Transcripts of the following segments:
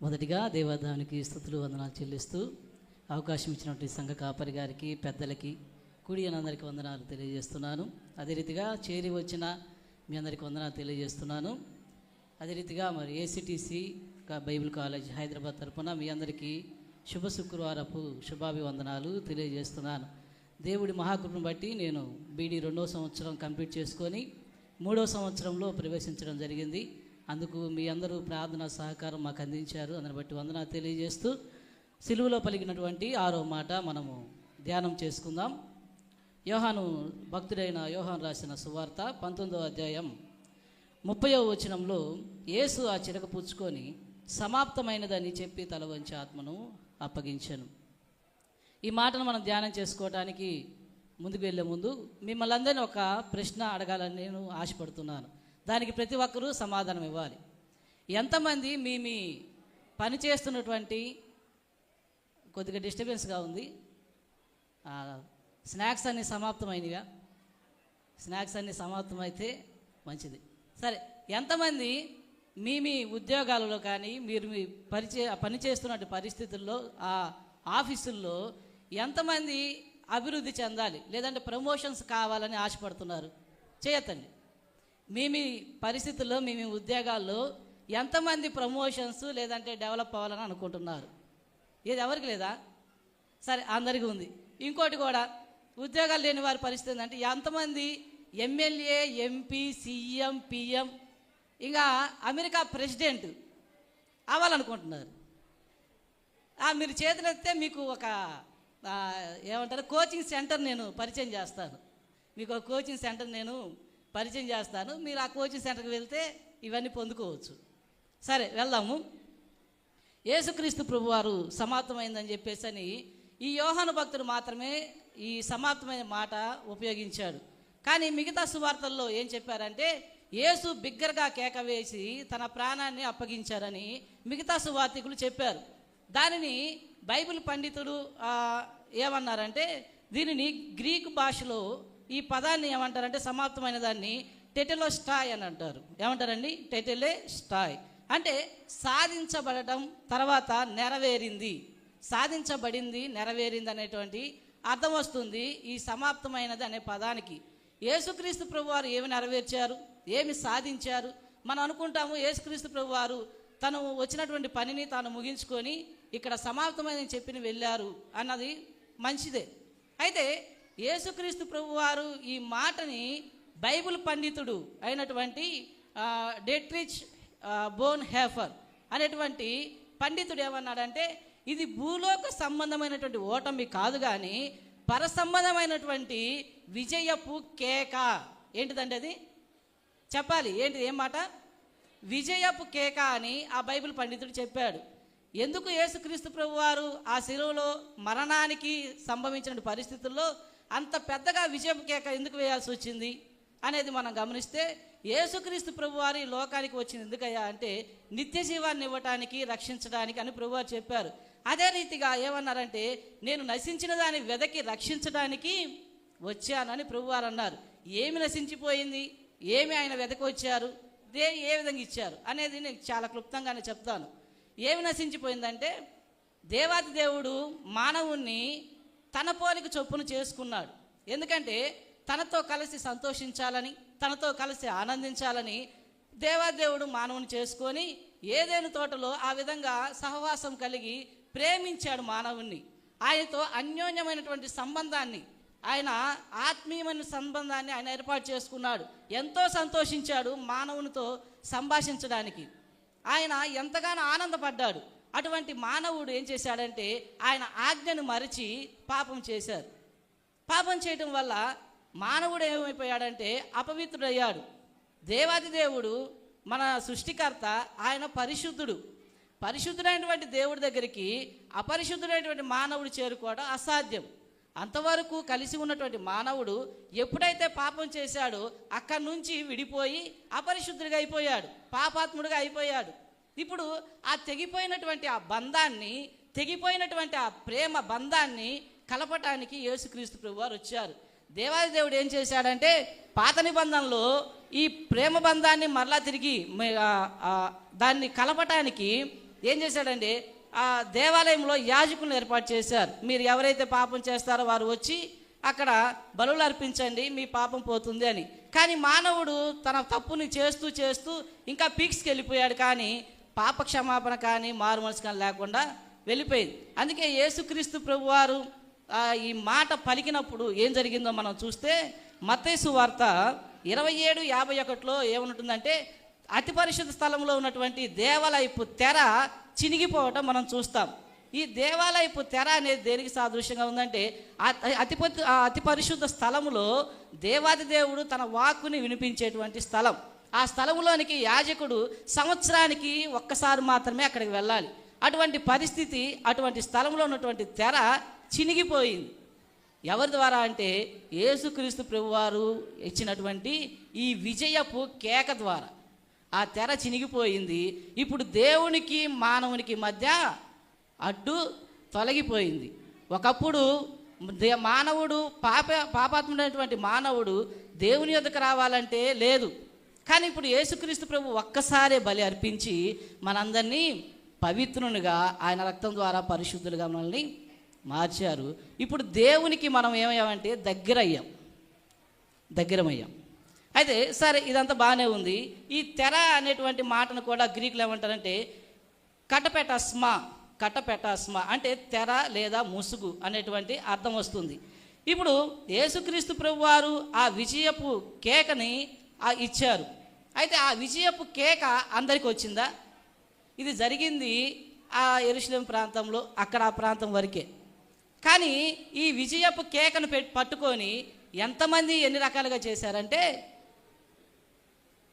మొదటిగా దేవాదానికి స్తుతులు వందనాలు చెల్లిస్తూ అవకాశం ఇచ్చినటువంటి సంఘ కాపరి గారికి, పెద్దలకి, కూడి అందరికీ వందనాలు తెలియజేస్తున్నాను. అదే రీతిగా చేరి వచ్చిన మీ అందరికీ వందనాలు తెలియజేస్తున్నాను. అదే రీతిగా మరి ఏసీటీసీ బైబిల్ కాలేజ్ హైదరాబాద్ తరఫున మీ అందరికీ శుభ శుక్రవారపు శుభాభివందనాలు తెలియజేస్తున్నాను. దేవుడి మహాకృపను బట్టి నేను బీడీ 2వ సంవత్సరం కంప్లీట్ చేసుకొని 3వ సంవత్సరంలో ప్రవేశించడం జరిగింది. అందుకు మీ అందరూ ప్రార్థన సహకారం మాకు అందించారు. అందుని బట్టి వందనాలు తెలియజేస్తూ సిలువలో పలికినటువంటి 6వ మాట మనము ధ్యానం చేసుకుందాం. యోహాను భక్తుడైన యోహాను రాసిన సువార్త 19వ అధ్యాయం 30వ వచనంలో యేసు ఆ చిరక పుచ్చుకొని సమాప్తమైనదని చెప్పి తల వంచి ఆత్మను అప్పగించెను. ఈ మాటను మనం ధ్యానం చేసుకోవడానికి ముందుకు వెళ్ళే ముందు మిమ్మల్ని అందరినీ ఒక ప్రశ్న అడగాలని నేను ఆశపడుతున్నాను. దానికి ప్రతి ఒక్కరూ సమాధానం ఇవ్వాలి. ఎంతమంది మీ పని చేస్తున్నటువంటి కొద్దిగా డిస్టర్బెన్స్గా ఉంది, స్నాక్స్ అన్నీ సమాప్తమైనవిగా? స్నాక్స్ అన్నీ సమాప్తమైతే మంచిది. సరే, ఎంతమంది మీ ఉద్యోగాలలో కానీ మీరు మీ పని చేస్తున్న పరిస్థితుల్లో ఆ ఆఫీసుల్లో ఎంతమంది అభివృద్ధి చెందాలి లేదంటే ప్రమోషన్స్ కావాలని ఆశపడుతున్నారు? చేయొద్దండి. మీ పరిస్థితుల్లో మీ ఉద్యోగాల్లో ఎంతమంది ప్రమోషన్స్ లేదంటే డెవలప్ అవ్వాలని అనుకుంటున్నారు? ఇది ఎవరికి లేదా? సరే, అందరికీ ఉంది. ఇంకోటి కూడా, ఉద్యోగాలు లేని వారి పరిస్థితి ఏంటంటే ఎంతమంది ఎమ్మెల్యే, ఎంపీ, సీఎం, పిఎం, ఇంకా అమెరికా ప్రెసిడెంట్ అవ్వాలనుకుంటున్నారు? మీరు చేతులెత్తే మీకు ఒక ఏమంటారు కోచింగ్ సెంటర్ నేను పరిచయం చేస్తాను. మీకు ఒక కోచింగ్ సెంటర్ నేను పరిచయం చేస్తాను. మీరు ఆ కోచింగ్ సెంటర్కి వెళ్తే ఇవన్నీ పొందుకోవచ్చు. సరే, వెళ్దాము. యేసుక్రీస్తు ప్రభువారు సమాప్తమైందని చెప్పేసి అని ఈ యోహాను భక్తుడు మాత్రమే ఈ సమాప్తమైన మాట ఉపయోగించాడు. కానీ మిగతా సువార్తల్లో ఏం చెప్పారంటే యేసు బిగ్గరగా కేక వేసి తన ప్రాణాన్ని అప్పగించారని మిగతా సువార్తికులు చెప్పారు. దానిని బైబిల్ పండితుడు ఏమన్నారంటే దీనిని గ్రీకు భాషలో ఈ పదాన్ని ఏమంటారంటే సమాప్తమైన దాన్ని టెటెలోస్టాయ్ అని అంటారు. ఏమంటారండి? టెటెలోస్టాయ్ అంటే సాధించబడటం, తర్వాత నెరవేరింది, సాధించబడింది, నెరవేరింది అనేటువంటి అర్థం వస్తుంది ఈ సమాప్తమైనది అనే పదానికి. యేసుక్రీస్తు ప్రభువారు ఏమి నెరవేర్చారు, ఏమి సాధించారు? మనం అనుకుంటాము యేసుక్రీస్తు ప్రభువారు తను వచ్చినటువంటి పనిని తాను ముగించుకొని ఇక్కడ సమాప్తమైనని చెప్పి వెళ్ళారు అన్నది మంచిదే. అయితే యేసుక్రీస్తు ప్రభువారు ఈ మాటని బైబిల్ పండితుడు అయినటువంటి డెట్రిచ్ బోన్హోఫర్ అనేటువంటి పండితుడు ఏమన్నాడంటే ఇది భూలోక సంబంధమైనటువంటి ఓటమి కాదు, కానీ పరసంబంధమైనటువంటి విజయపు కేక. ఏంటిదంటే అది చెప్పాలి. ఏంటి? ఏం మాట? విజయపు కేక అని ఆ బైబిల్ పండితుడు చెప్పాడు. ఎందుకు యేసుక్రీస్తు ప్రభువారు ఆ శిలువలో మరణానికి సంభవించిన పరిస్థితుల్లో అంత పెద్దగా విజయపు కేక ఎందుకు వేయాల్సి వచ్చింది అనేది మనం గమనిస్తే యేసుక్రీస్తు ప్రభువారు ఈ లోకానికి వచ్చింది ఎందుకయ్యా అంటే నిత్య జీవాన్ని ఇవ్వటానికి, రక్షించడానికి అని ప్రభువారు చెప్పారు. అదే రీతిగా ఏమన్నారంటే నేను నశించిన దాన్ని వెదకి రక్షించడానికి వచ్చానని ప్రభువారు అన్నారు. ఏమి నశించిపోయింది, ఏమి ఆయన వెదకి వచ్చారు, ఏ విధంగా ఇచ్చారు అనేది నేను చాలా క్లుప్తంగానే చెప్తాను. ఏమి నశించిపోయిందంటే దేవాది దేవుడు మానవుణ్ణి తన పోలిక చొప్పున చేసుకున్నాడు. ఎందుకంటే తనతో కలిసి సంతోషించాలని, తనతో కలిసి ఆనందించాలని దేవాదేవుడు మానవుని చేసుకొని ఏదైనా తోటలో ఆ విధంగా సహవాసం కలిగి ప్రేమించాడు మానవుణ్ణి. ఆయనతో అన్యోన్యమైనటువంటి సంబంధాన్ని, ఆయన ఆత్మీయమైన సంబంధాన్ని ఆయన ఏర్పాటు చేసుకున్నాడు. ఎంతో సంతోషించాడు మానవునితో సంభాషించడానికి. ఆయన ఎంతగానో ఆనందపడ్డాడు. అటువంటి మానవుడు ఏం చేశాడంటే ఆయన ఆజ్ఞను మరిచి పాపం చేశారు. పాపం చేయడం వల్ల మానవుడు ఏమైపోయాడంటే అపవిత్రుడయ్యాడు. దేవాది దేవుడు మన సృష్టికర్త, ఆయన పరిశుద్ధుడు. పరిశుద్ధుడైనటువంటి దేవుడి దగ్గరికి అపరిశుద్ధుడైనటువంటి మానవుడు చేరుకోవడం అసాధ్యం. అంతవరకు కలిసి ఉన్నటువంటి మానవుడు ఎప్పుడైతే పాపం చేశాడో అక్కడి నుంచి విడిపోయి అపరిశుద్ధుడిగా అయిపోయాడు, పాపాత్ముడిగా అయిపోయాడు. ఇప్పుడు ఆ తెగిపోయినటువంటి ఆ బంధాన్ని, తెగిపోయినటువంటి ఆ ప్రేమ బంధాన్ని కలపటానికి యేసుక్రీస్తు ప్రభువారు వచ్చారు. దేవాది దేవుడు ఏం చేశాడంటే పాత నిబంధనలో ఈ ప్రేమ బంధాన్ని మరలా తిరిగి దాన్ని కలపటానికి ఏం చేశాడంటే ఆ దేవాలయంలో యాజకులను ఏర్పాటు చేశారు. మీరు ఎవరైతే పాపం చేస్తారో వారు వచ్చి అక్కడ బలులు అర్పించండి, మీ పాపం పోతుంది అని. కానీ మానవుడు తన తప్పుని చేస్తూ చేస్తూ ఇంకా పీక్స్కి వెళ్ళిపోయాడు. కానీ పాప క్షమాపణ కానీ మారు మనసు కానీ లేకుండా వెళ్ళిపోయింది. అందుకే యేసుక్రీస్తు ప్రభువారు ఈ మాట పలికినప్పుడు ఏం జరిగిందో మనం చూస్తే మత్తయి సువార్త 27:51 ఏమనుంటుందంటే, అతి పరిశుద్ధ స్థలంలో ఉన్నటువంటి దేవాలయపు తెర చినిగిపోవటం మనం చూస్తాం. ఈ దేవాలయపు తెర అనేది దేనికి సాదృశ్యంగా ఉందంటే, అతి పరిశుద్ధ స్థలములో దేవాది దేవుడు తన వాక్కుని వినిపించేటువంటి స్థలం. ఆ స్థలంలోనికి యాజకుడు సంవత్సరానికి ఒక్కసారి మాత్రమే అక్కడికి వెళ్ళాలి. అటువంటి పరిస్థితి, అటువంటి స్థలంలో ఉన్నటువంటి తెర చినిగిపోయింది. ఎవరి ద్వారా అంటే యేసుక్రీస్తు ప్రభువారు ఇచ్చినటువంటి ఈ విజయపు కేక ద్వారా ఆ తెర చినిగిపోయింది. ఇప్పుడు దేవునికి మానవునికి మధ్య అడ్డు తొలగిపోయింది. ఒకప్పుడు మానవుడు పాపాత్ముడైనటువంటి మానవుడు దేవుని యొద్దకు రావాలంటే లేదు. కానీ ఇప్పుడు యేసుక్రీస్తు ప్రభు ఒక్కసారే బలి అర్పించి మనందరినీ పవిత్రునిగా ఆయన రక్తం ద్వారా పరిశుద్ధులుగా మనల్ని మార్చారు. ఇప్పుడు దేవునికి మనం ఏమయ్యామంటే దగ్గరమయ్యాం. అయితే సరే, ఇదంతా బాగానే ఉంది. ఈ తెర అనేటువంటి మాటను కూడా గ్రీకులో ఏమంటారంటే కటపెటాస్మా అంటే తెర లేదా ముసుగు అనేటువంటి అర్థం వస్తుంది. ఇప్పుడు యేసుక్రీస్తు ప్రభు వారు ఆ విజయపు కేకని ఇచ్చారు. అయితే ఆ విజయపు కేక అందరికి వచ్చిందా? ఇది జరిగింది ఆ యెరూషలేము ప్రాంతంలో, అక్కడ ఆ ప్రాంతం వరకే. కానీ ఈ విజయపు కేకను పట్టుకొని ఎంతమంది ఎన్ని రకాలుగా చేశారంటే,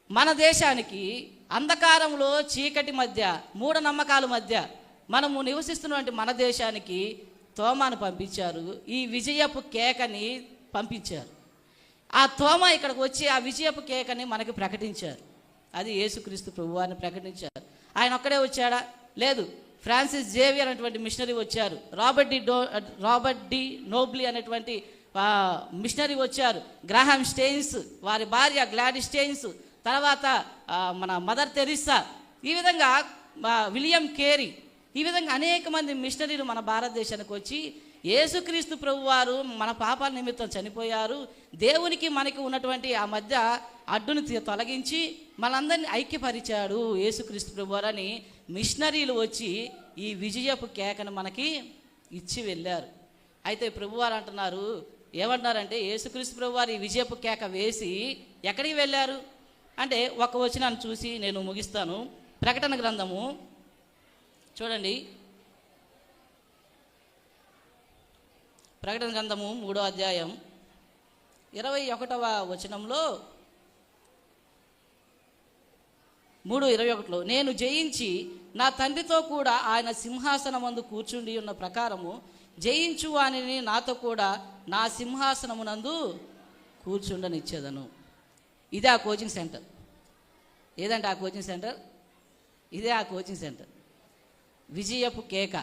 మన దేశానికి అంధకారంలో చీకటి మధ్య మూఢనమ్మకాల మధ్య మనము నివసిస్తున్నటువంటి మన దేశానికి తోమాను పంపించారు. ఈ విజయపు కేకని పంపించారు. ఆ తోమ ఇక్కడికి వచ్చి ఆ విజయపు కేకని మనకి ప్రకటించారు. అది యేసుక్రీస్తు ప్రభువారిని ప్రకటించారు. ఆయన ఒక్కడే వచ్చాడా? లేదు. ఫ్రాన్సిస్ జేవియర్ అనేటువంటి మిషనరీ వచ్చారు. రాబర్ట్ డి నోబ్లీ అనేటువంటి మిషనరీ వచ్చారు. గ్రాహం స్టెయిన్స్, వారి భార్య గ్లాడీ స్టెయిన్స్, తర్వాత మన మదర్ తెరిసా, ఈ విధంగా విలియం కేరీ, ఈ విధంగా అనేక మంది మిషనరీలు మన భారతదేశానికి వచ్చి యేసుక్రీస్తు ప్రభువారు మన పాపాల నిమిత్తం చనిపోయారు, దేవునికి మనకి ఉన్నటువంటి ఆ మధ్య అడ్డును తొలగించి మనందరినీ ఐక్యపరిచాడు యేసుక్రీస్తు ప్రభువారు అని మిషనరీలు వచ్చి ఈ విజయపు కేకను మనకి ఇచ్చి వెళ్ళారు. అయితే ప్రభువారు అంటున్నారు, ఏమంటున్నారంటే యేసుక్రీస్తు ప్రభువారు ఈ విజయపు కేక వేసి ఎక్కడికి వెళ్ళారు అంటే, ఒక వచనాన్ని చూసి నేను ముగిస్తాను. ప్రకటన గ్రంథము చూడండి, ప్రకటన గ్రంథము 3వ అధ్యాయం 21వ వచనంలో 3:21 నేను జయించి నా తండ్రితో కూడా ఆయన సింహాసనమందు కూర్చుండి ఉన్న ప్రకారము జయించు వానిని నాతో కూడా నా సింహాసనమునందు కూర్చుండనిచ్చేదను. ఇదే ఆ కోచింగ్ సెంటర్. ఏదంటే ఆ కోచింగ్ సెంటర్, ఇదే ఆ కోచింగ్ సెంటర్. విజయపు కేక.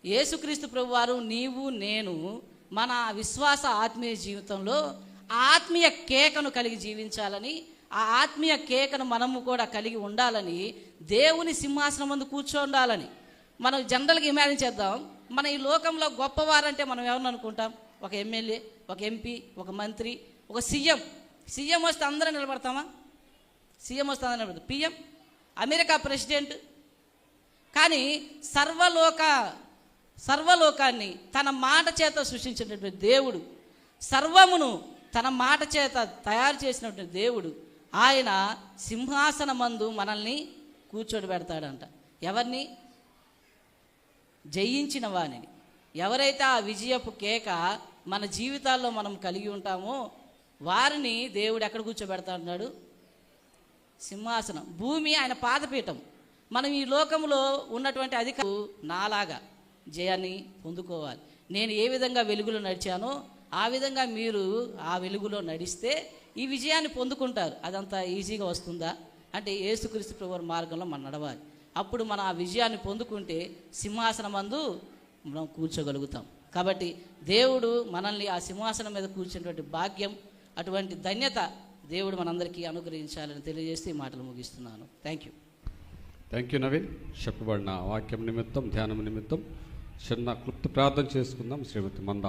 యేసుక్రీస్తు ప్రభువారు నీవు నేను మన విశ్వాస ఆత్మీయ జీవితంలో ఆత్మీయ కేకను కలిగి జీవించాలని, ఆ ఆత్మీయ కేకను మనము కూడా కలిగి ఉండాలని, దేవుని సింహాసనం ముందు కూర్చోండాలని మనం జనరల్గా ఇమాజిన్ చేద్దాం. మన ఈ లోకంలో గొప్పవారంటే మనం ఎవరిని అనుకుంటాం? ఒక ఎమ్మెల్యే, ఒక ఎంపీ, ఒక మంత్రి, ఒక సీఎం వస్తే అందరం నిలబడతామా? సీఎం వస్తే అందరం నిలబడతాం. PM, America president. కానీ సర్వలోకాన్ని తన మాట చేత సృష్టించినటువంటి దేవుడు, సర్వమును తన మాట చేత తయారు చేసినటువంటి దేవుడు, ఆయన సింహాసనమందు మనల్ని కూర్చోబెడతాడంట. ఎవరిని? జయించిన వాణిని. ఎవరైతే ఆ విజయపు కేక మన జీవితాల్లో మనం కలిగి ఉంటామో వారిని దేవుడు ఎక్కడ కూర్చోబెడతా ఉన్నాడు? సింహాసనం. భూమి ఆయన పాదపీఠం. మనం ఈ లోకంలో ఉన్నటువంటి అధికారులు నాలాగా జయాన్ని పొందుకోవాలి. నేను ఏ విధంగా వెలుగులో నడిచానో ఆ విధంగా మీరు ఆ వెలుగులో నడిస్తే ఈ విజయాన్ని పొందుకుంటారు. అదంతా ఈజీగా వస్తుందా అంటే యేసుక్రీస్తు ప్రభువారి మార్గంలో మనం నడవాలి. అప్పుడు మనం ఆ విజయాన్ని పొందుకుంటే సింహాసనం మందు మనం కూర్చోగలుగుతాం. కాబట్టి దేవుడు మనల్ని ఆ సింహాసనం మీద కూర్చున్నటువంటి భాగ్యం, అటువంటి ధన్యత దేవుడు మనందరికీ అనుగ్రహించాలని తెలియజేస్తే ఈ మాటలు ముగిస్తున్నాను. Thank you. Thank you Naveen. చెప్పబడిన వాక్యం నిమిత్తం, ధ్యానం నిమిత్తం చిన్న క్లుప్త ప్రార్థన చేసుకుందాం. శ్రీమతి మంద